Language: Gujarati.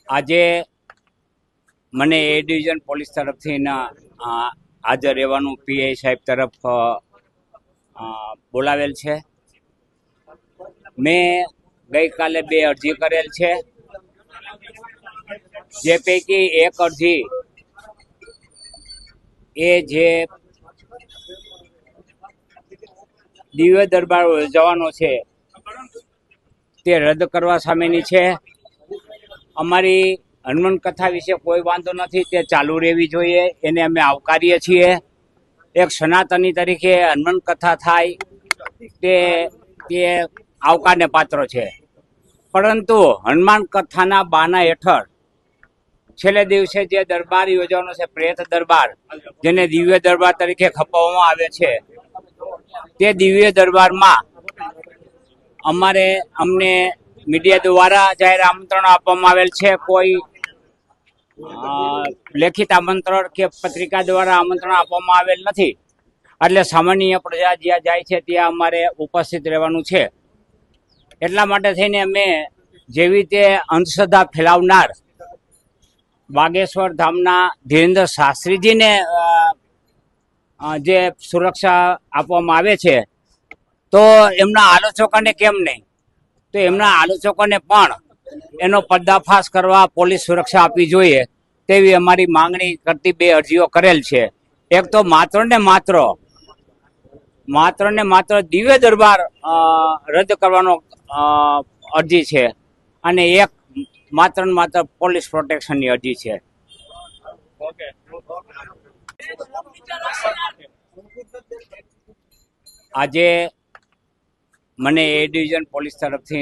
આજે મને એ ડિવિઝન પોલીસ તરફથી હાજર રહેવાનું પીઆઈ સાહેબ તરફ બોલાવેલ છે. મેં ગઈકાલે 2 અરજી કરેલ છે, જે પૈકી એક અરજી એ જે દિવ્ય દરબાર યોજવાનો છે તે રદ કરવા સામેની છે. અમારી હનુમાન કથા વિશે કોઈ વાંધો નથી, તે ચાલુ રહેવી જોઈએ, એને અમે આવકારીએ છીએ. એક સનાતની તરીકે હનુમાન કથા થાય તે આવકારને પાત્ર છે. પરંતુ હનુમાન કથાના બાના હેઠળ છેલ્લે દિવસે જે દરબાર યોજવાનો છે, પ્રેત દરબાર, જેને દિવ્ય દરબાર તરીકે ખપાવવામાં આવે છે, તે દિવ્ય દરબારમાં અમને મીડિયા દ્વારા જાહેર આમંત્રણ આપવામાં આવેલ છે. કોઈ લેખિત આમંત્રણ કે પત્રિકા દ્વારા આમંત્રણ આપવામાં આવેલ નથી. એટલે સામાન્ય પ્રજા જ્યાં જાય છે ત્યાં અમારે ઉપસ્થિત રહેવાનું છે. એટલા માટે થઈને અમે જેવી રીતે અંધશ્રદ્ધા ફેલાવનાર બાગેશ્વર ધામના ધીરેન્દ્ર શાસ્ત્રીજીને જે સુરક્ષા આપવામાં આવે છે, તો એમના આલોચકોને કેમ નહીં? તો એમના આલોચકોને પણ એનો પર્દાફાશ કરવા પોલીસ સુરક્ષા આપવી જોઈએ, તેવી અમારી માંગણી કરતી 2 અરજીઓ કરેલ છે. એક તો માત્ર ને માત્ર દિવ્ય દરબાર રદ કરવાનો અરજી છે, અને એક માત્ર ને માત્ર પોલીસ પ્રોટેક્શનની અરજી છે. આજે મને એ ડિવિઝન પોલીસ તરફથી